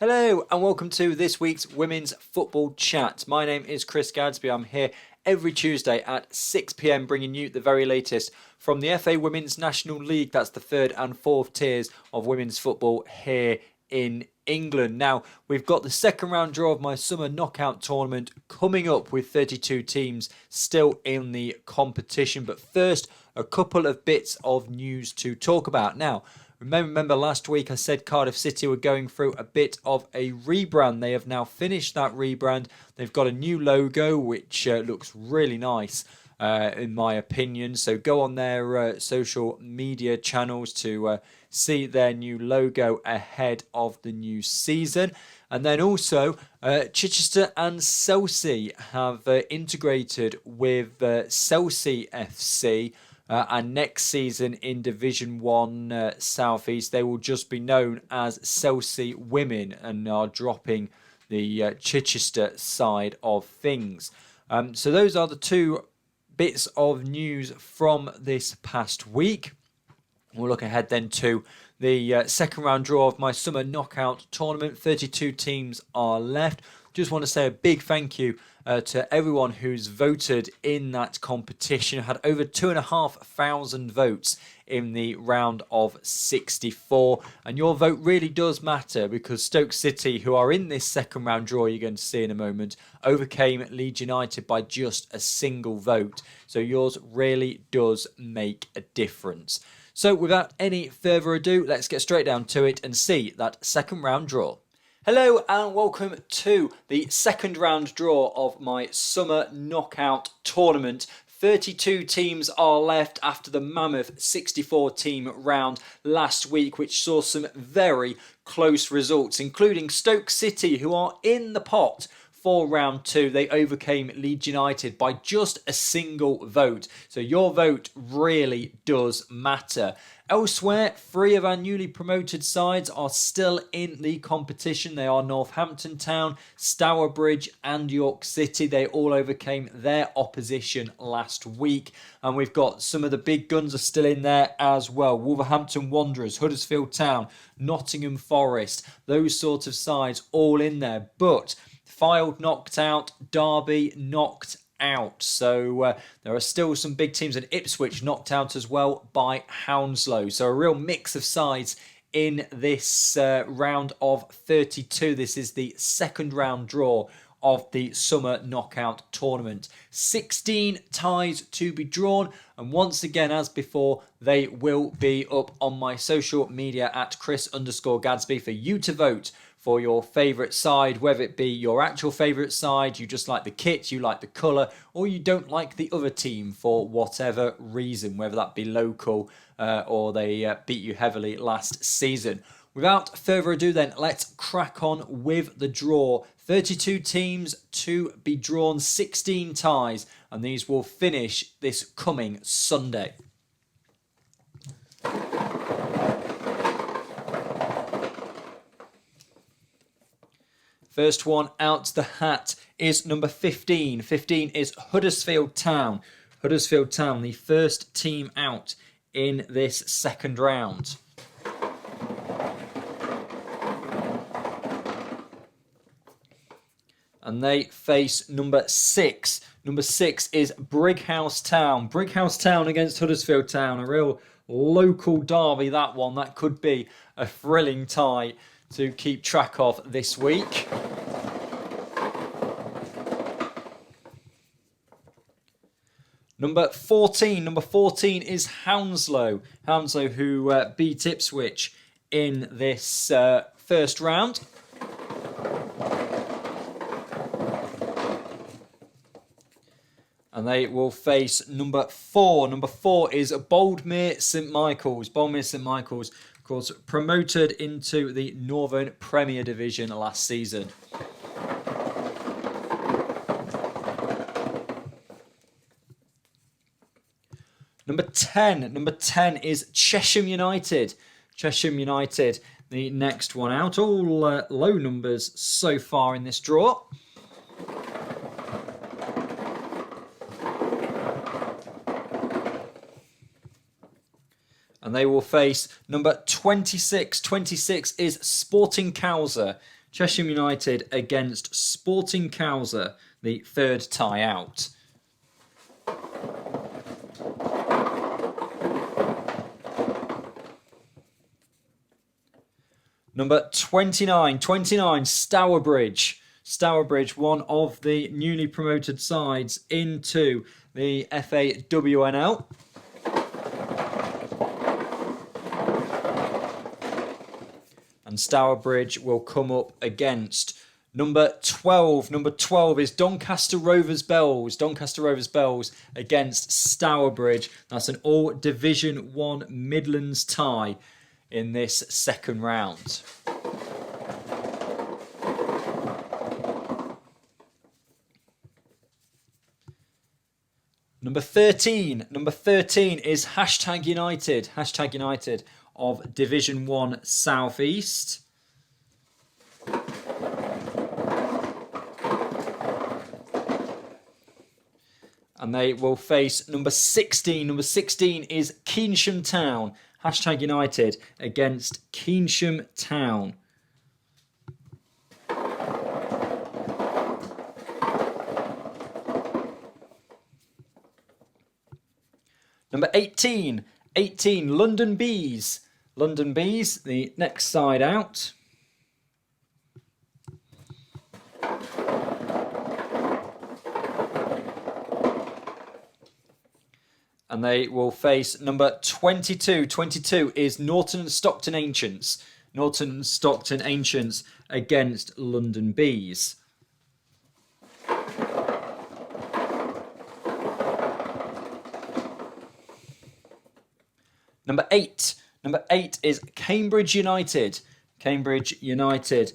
Hello and welcome to this week's Women's Football Chat. My name is Chris Gadsby. I'm here every Tuesday at 6 p.m. bringing you the very latest from the FA Women's National League. That's the third and fourth tiers of women's football here in England. Now, we've got the second round draw of my summer knockout tournament coming up with 32 teams still in the competition. But first, a couple of bits of news to talk about. Now, remember last week I said Cardiff City were going through a bit of a rebrand. They have now finished that rebrand. They've got a new logo which looks really nice in my opinion. So go on their social media channels to see their new logo ahead of the new season. And then also Chichester and Selsey have integrated with Selsey FC. And next season in Division 1 South East, they will just be known as Selsey Women and are dropping the Chichester side of things. So those are the two bits of news from this past week. We'll look ahead then to the second round draw of my summer knockout tournament. 32 teams are left. Just want to say a big thank you to everyone who's voted in that competition. I had over 2,500 votes in the round of 64. And your vote really does matter because Stoke City, who are in this second round draw you're going to see in a moment, overcame Leeds United by just a single vote. So yours really does make a difference. So without any further ado, let's get straight down to it and see that second round draw. Hello and welcome to the second round draw of my summer knockout tournament. 32 teams are left after the mammoth 64 team round last week, which saw some very close results, including Stoke City, who are in the pot for round 2. They overcame Leeds United by just a single vote. So your vote really does matter. Elsewhere, 3 of our newly promoted sides are still in the competition. They are Northampton Town, Stourbridge and York City. They all overcame their opposition last week. And we've got some of the big guns are still in there as well. Wolverhampton Wanderers, Huddersfield Town, Nottingham Forest. Those sort of sides all in there. But Fylde knocked out, Derby knocked out. So there are still some big teams, and Ipswich knocked out as well by Hounslow. So a real mix of sides in this round of 32. This is the second round draw of the summer knockout tournament. 16 ties to be drawn, and once again, as before, they will be up on my social media at Chris_Gadsby for you to vote for your favourite side, whether it be your actual favourite side, you just like the kit, you like the colour, or you don't like the other team for whatever reason, whether that be local or they beat you heavily last season. Without further ado then, let's crack on with the draw. 32 teams to be drawn, 16 ties, and these will finish this coming Sunday. First one out the hat is number 15. 15 is Huddersfield Town. Huddersfield Town, the first team out in this second round. And they face number 6. Number 6 is Brighouse Town. Brighouse Town against Huddersfield Town. A real local derby, that one. That could be a thrilling tie to keep track of this week. Number 14. Number 14 is Hounslow. Hounslow, who beat Ipswich in this first round. And they will face number 4. Number 4 is Boldmere St Michael's. Boldmere St Michael's, of course, promoted into the Northern Premier Division last season. Number 10. Number 10 is Chesham United. Chesham United, the next one out. All low numbers so far in this draw. And they will face number 26. 26 is Sporting Cowser. Cheshire United against Sporting Cowser, the third tie out. Number 29, Stourbridge. Stourbridge, one of the newly promoted sides into the FAWNL. And Stourbridge will come up against number 12. Number 12 is Doncaster Rovers Bells. Doncaster Rovers Bells against Stourbridge. That's an all Division 1 Midlands tie in this second round. Number 13 is Hashtag United of Division 1 South East. And they will face number 16. Number 16 is Keynsham Town. Hashtag United against Keynsham Town. Number 18, London Bees. London Bees, the next side out. And they will face number 22. 22 is Norton and Stockton Ancients. Norton and Stockton Ancients against London Bees. Number 8 is Cambridge United. Cambridge United,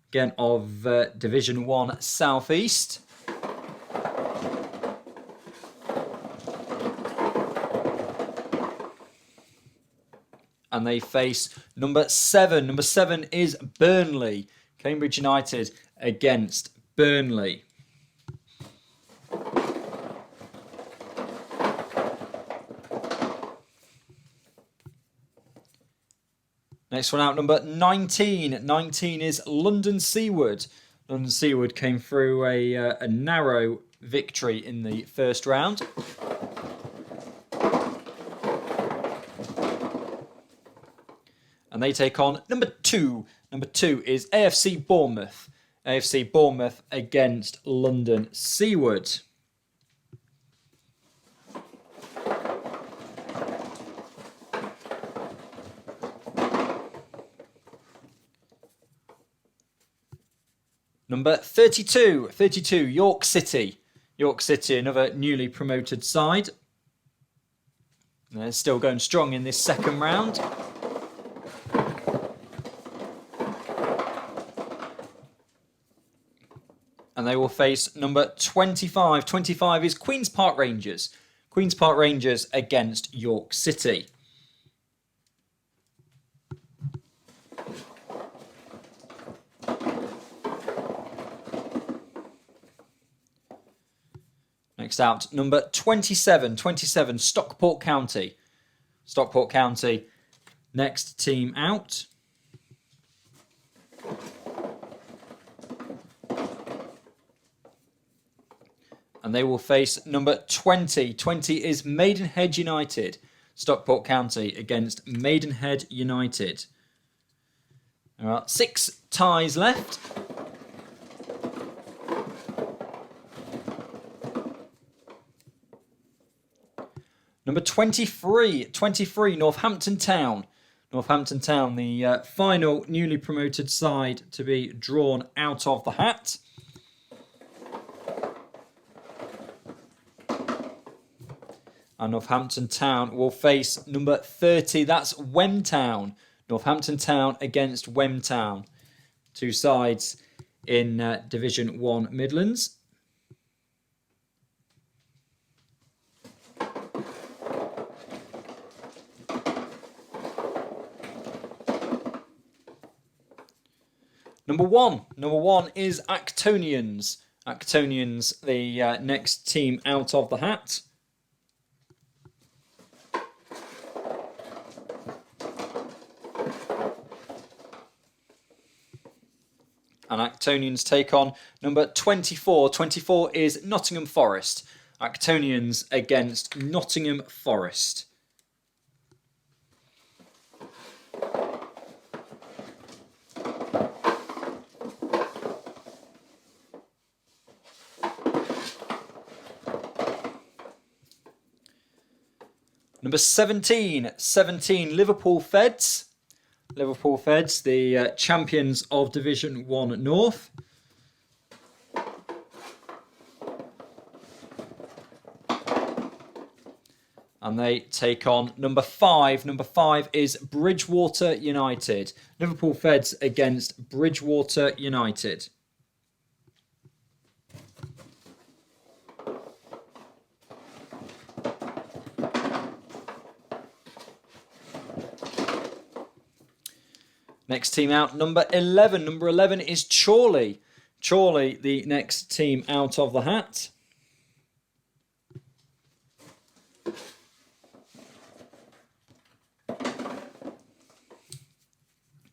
again of Division 1 South East. And they face number 7. Number 7 is Burnley. Cambridge United against Burnley. Next one out, number 19. 19 is London Seaward. London Seaward came through a narrow victory in the first round. And they take on number 2. Number 2 is AFC Bournemouth. AFC Bournemouth against London Seaward. Number 32, York City. York City, another newly promoted side. They're still going strong in this second round. And they will face number 25. 25 is Queen's Park Rangers. Queen's Park Rangers against York City. Next out, number 27. 27, Stockport County. Stockport County, next team out. And they will face number 20. 20 is Maidenhead United. Stockport County against Maidenhead United. There are 6 ties left. Number 23. 23, Northampton Town. Northampton Town, the final newly promoted side to be drawn out of the hat. And Northampton Town will face number 30. That's Wem Town. Northampton Town against Wem Town. 2 sides in Division 1 Midlands. Number one is Actonians. Actonians, the next team out of the hat. and Actonians take on number 24. 24 is Nottingham Forest. Actonians against Nottingham Forest. Number 17, Liverpool Feds. Liverpool Feds, the champions of Division 1 North. And they take on number 5. Number 5 is Bridgwater United. Liverpool Feds against Bridgwater United. Next team out, number 11. Number 11 is Chorley. Chorley, the next team out of the hat.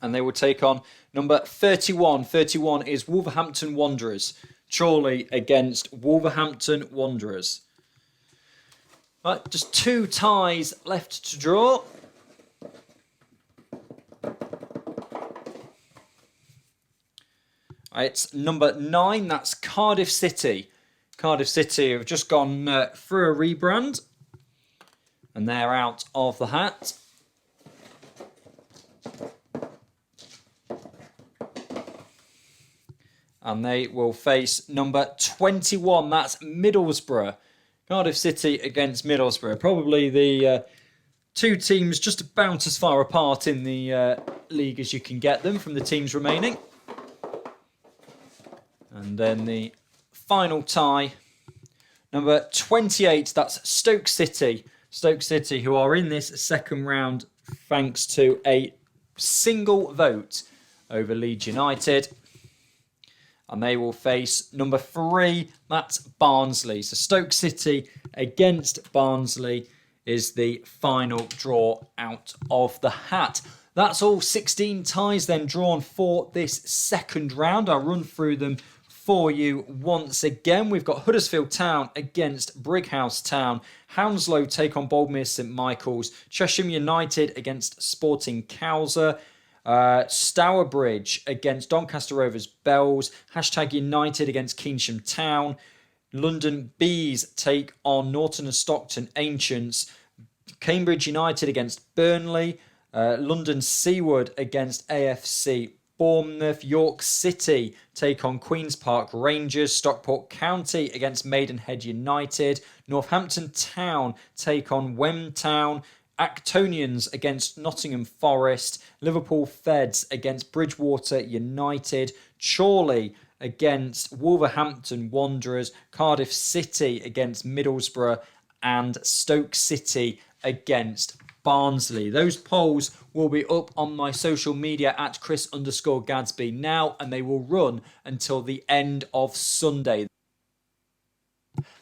And they will take on number 31. 31 is Wolverhampton Wanderers. Chorley against Wolverhampton Wanderers. Right, just 2 ties left to draw. It's number 9, that's Cardiff City. Cardiff City have just gone through a rebrand. And they're out of the hat. And they will face number 21, that's Middlesbrough. Cardiff City against Middlesbrough. Probably the 2 teams just about as far apart in the league as you can get them from the teams remaining. And then the final tie, number 28, that's Stoke City. Stoke City, who are in this second round thanks to a single vote over Leeds United. And they will face number 3, that's Barnsley. So Stoke City against Barnsley is the final draw out of the hat. That's all 16 ties then drawn for this second round. I'll run through them for you once again. We've got Huddersfield Town against Brighouse Town. Hounslow take on Boldmere St Michael's. Chesham United against Sporting Cowser. Stourbridge against Doncaster Rovers Bells. Hashtag United against Keynsham Town. London Bees take on Norton and Stockton Ancients. Cambridge United against Burnley. London Seawood against AFC Bournemouth. York City take on Queen's Park Rangers. Stockport County against Maidenhead United. Northampton Town take on Wem Town. Actonians against Nottingham Forest. Liverpool Feds against Bridgwater United. Chorley against Wolverhampton Wanderers. Cardiff City against Middlesbrough. And Stoke City against Barnsley. Those polls will be up on my social media at Chris_Gadsby now, and they will run until the end of Sunday.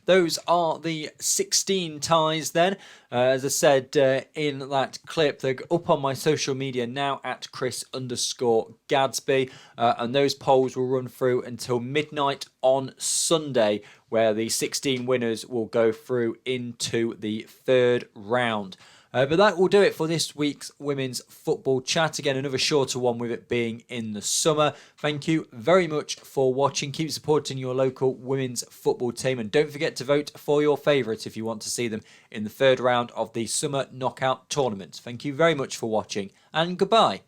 Those are the 16 ties then. As I said in that clip, they're up on my social media now at Chris_Gadsby. And those polls will run through until midnight on Sunday, where the 16 winners will go through into the third round. But that will do it for this week's Women's Football Chat. Again, another shorter one with it being in the summer. Thank you very much for watching. Keep supporting your local women's football team. And don't forget to vote for your favourite if you want to see them in the third round of the Summer Knockout Tournament. Thank you very much for watching and goodbye.